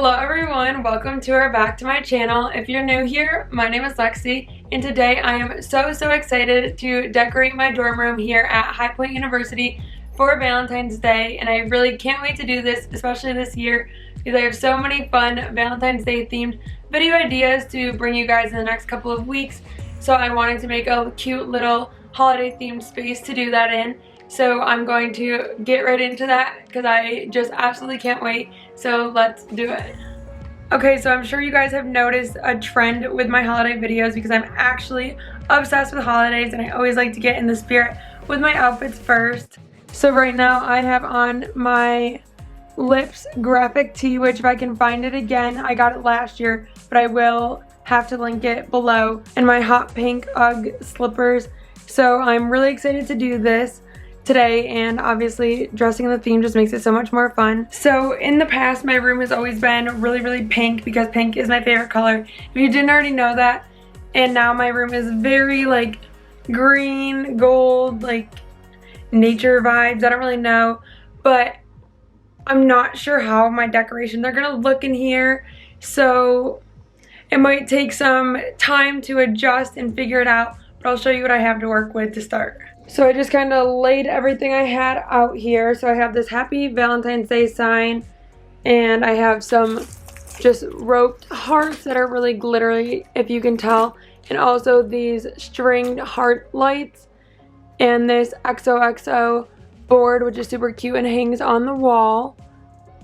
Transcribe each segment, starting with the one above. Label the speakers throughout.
Speaker 1: Hello everyone, welcome to or back to my channel. If you're new here, my name is Lexi, and today I am so excited to decorate my dorm room here at High Point University for Valentine's Day, and I really can't wait to do this, especially this year, because I have so many fun Valentine's Day themed video ideas to bring you guys in the next couple of weeks. So I wanted to make a cute little holiday themed space to do that in. So I'm going to get right into that because I just absolutely can't wait. So let's do it. Okay, so I'm sure you guys have noticed a trend with my holiday videos because I'm actually obsessed with holidays and I always like to get in the spirit with my outfits first. So right now I have on my Lips graphic tee, which if I can find it again, I got it last year, but I will have to link it below, and my hot pink UGG slippers. So I'm really excited to do this today, and obviously dressing in the theme just makes it so much more fun. So in the past, my room has always been really pink because pink is my favorite color. If you didn't already know that, and now my room is very like green, gold, like nature vibes. I don't really know, but I'm not sure how my decorations are gonna look in here. So it might take some time to adjust and figure it out, but I'll show you what I have to work with to start. So I just kind of laid everything I had out here. So I have this Happy Valentine's Day sign, and I have some just roped hearts that are really glittery, if you can tell, and also these stringed heart lights, and this XOXO board, which is super cute and hangs on the wall.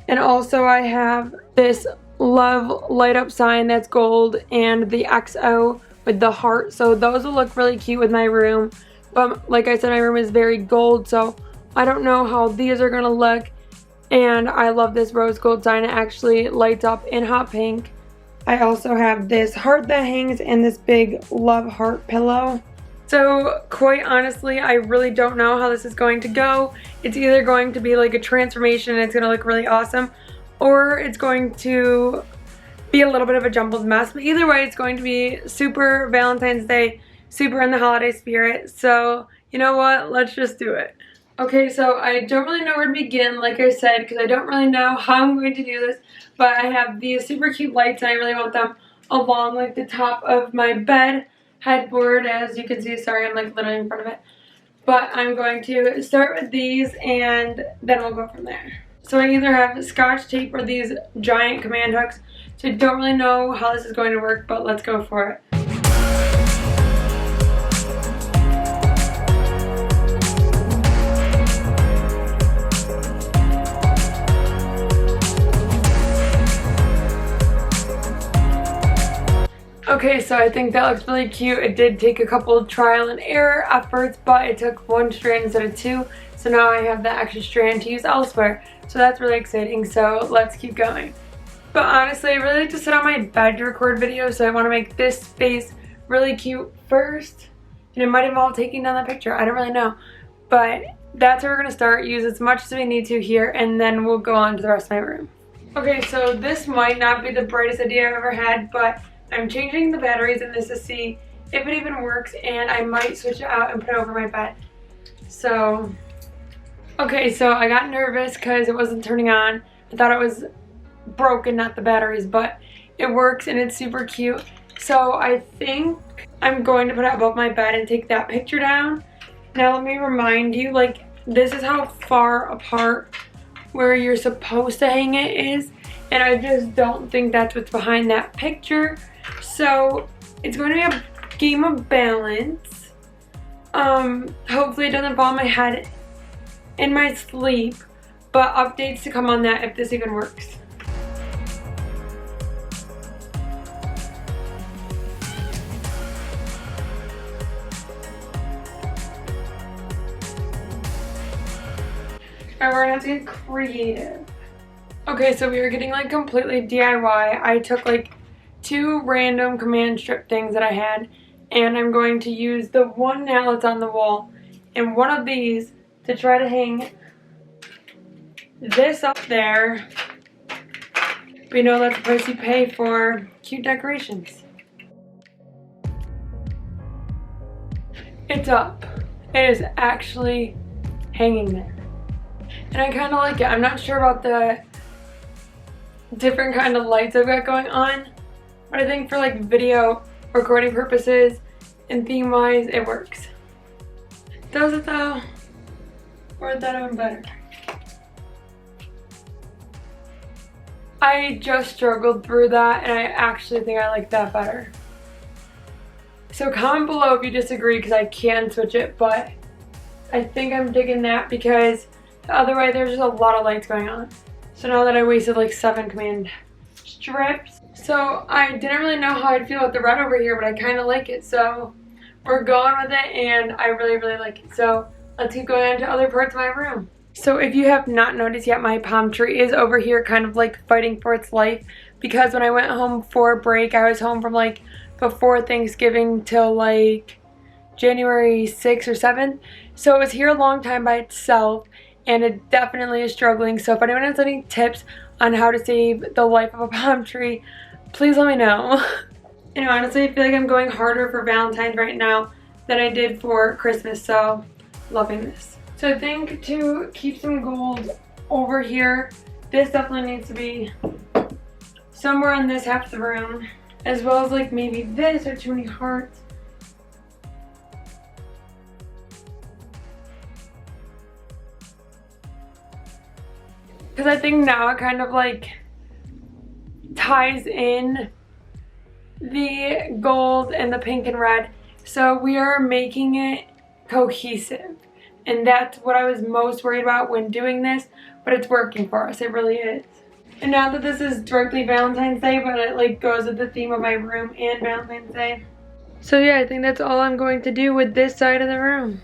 Speaker 1: And also I have this love light up sign that's gold and the XO with the heart. So those will look really cute with my room. But like I said, my room is very gold, so I don't know how these are gonna look. And I love this rose gold sign. It actually lights up in hot pink. I also have this heart that hangs and this big love heart pillow. So quite honestly, I really don't know how this is going to go. It's either going to be like a transformation and it's gonna look really awesome, or it's going to be a little bit of a jumbled mess. But either way, it's going to be super Valentine's Day, super in the holiday spirit. So you know what, let's just do it. Okay, so I don't really know where to begin, like I said, because I don't really know how I'm going to do this, but I have these super cute lights and I really want them along like the top of my bed headboard, as you can see. Sorry, I'm like literally in front of it, but I'm going to start with these and then we'll go from there. So I either have scotch tape or these giant command hooks, so I don't really know how this is going to work, but let's go for it. Okay, so I think that looks really cute. It did take a couple of trial and error efforts, but it took one strand instead of two. So now I have the extra strand to use elsewhere. So that's really exciting. So let's keep going. But honestly, I really like to sit on my bed to record videos, so I want to make this space really cute first. And it might involve taking down that picture. I don't really know. But that's where we're going to start. Use as much as we need to here, and then we'll go on to the rest of my room. Okay, so this might not be the brightest idea I've ever had, but I'm changing the batteries in this to see if it even works, and I might switch it out and put it over my bed. So, okay, so I got nervous because it wasn't turning on. I thought it was broken, not the batteries, but it works and it's super cute. So I think I'm going to put it above my bed and take that picture down. Now let me remind you, like, this is how far apart where you're supposed to hang it is, and I just don't think that's what's behind that picture. So it's going to be a game of balance. Hopefully it doesn't fall on my head in my sleep, but updates to come on that if this even works. Alright, we're gonna have to get creative. Okay, so we are getting like completely DIY. I took like two random command strip things that I had, and I'm going to use the one nail that's on the wall and one of these to try to hang this up there. We know that's the price you pay for cute decorations. It's up. It is actually hanging there. And I kind of like it. I'm not sure about the different kind of lights I've got going on. But I think for like video recording purposes and theme wise, it works. Does it though? Or is that even better? I just struggled through that and I actually think I like that better. So comment below if you disagree because I can switch it, but I think I'm digging that because the other way there's just a lot of lights going on. So now that I wasted like 7 command strips. So I didn't really know how I'd feel with the red over here, but I kind of like it. So we're going with it and I really, really like it. So let's keep going on to other parts of my room. So if you have not noticed yet, my palm tree is over here kind of like fighting for its life because when I went home for break, I was home from like before Thanksgiving till like January 6th or 7th. So it was here a long time by itself and it definitely is struggling. So if anyone has any tips on how to save the life of a palm tree, please let me know. And honestly, I feel like I'm going harder for Valentine's right now than I did for Christmas, so loving this. So I think to keep some gold over here, this definitely needs to be somewhere in this half of the room, as well as like maybe this or too many hearts. Because I think now it kind of like ties in the gold and the pink and red. So we are making it cohesive. And that's what I was most worried about when doing this, but it's working for us. It really is. And now that this is directly Valentine's Day, but it like goes with the theme of my room and Valentine's Day. So yeah, I think that's all I'm going to do with this side of the room.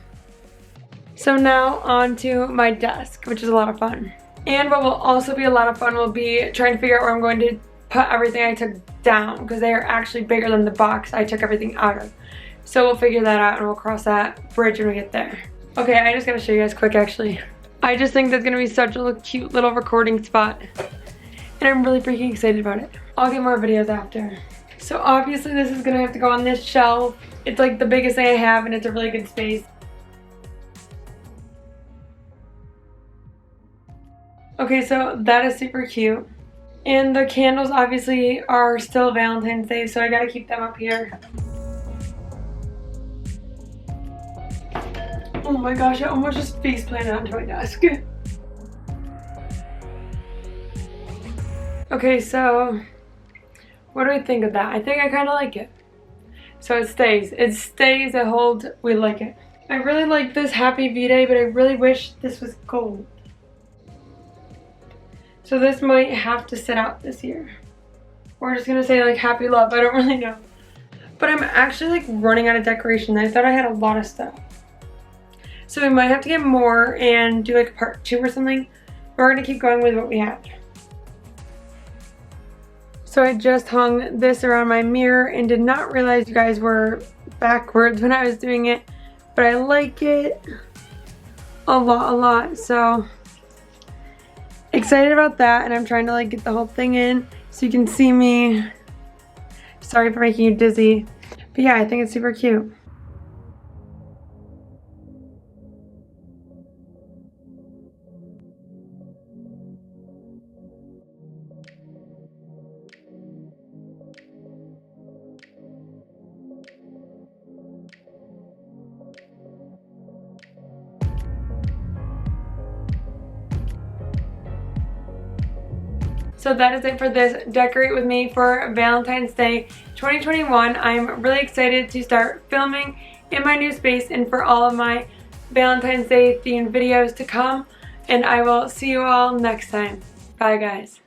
Speaker 1: So now on to my desk, which is a lot of fun. And what will also be a lot of fun will be trying to figure out where I'm going to put everything I took down, because they are actually bigger than the box I took everything out of. So we'll figure that out and we'll cross that bridge when we get there. Okay, I just gotta show you guys quick actually. I just think that's gonna be such a cute little recording spot. And I'm really freaking excited about it. I'll get more videos after. So obviously this is gonna have to go on this shelf. It's like the biggest thing I have and it's a really good space. Okay, so that is super cute. And the candles obviously are still Valentine's Day, so I gotta keep them up here. Oh my gosh, I almost just face planted onto my desk. Okay, so what do I think of that? I think I kind of like it. So it stays, it holds, we like it. I really like this Happy Vday, but I really wish this was gold. So this might have to sit out this year. We're just gonna say like Happy Love, I don't really know. But I'm actually like running out of decoration. I thought I had a lot of stuff. So we might have to get more and do like a part 2 or something. We're gonna keep going with what we have. So I just hung this around my mirror and did not realize you guys were backwards when I was doing it. But I like it a lot. So excited about that, and I'm trying to like get the whole thing in so you can see me. Sorry for making you dizzy. But yeah, I think it's super cute. So that is it for this Decorate With Me for Valentine's Day 2021. I'm really excited to start filming in my new space and for all of my Valentine's Day themed videos to come. And I will see you all next time. Bye guys.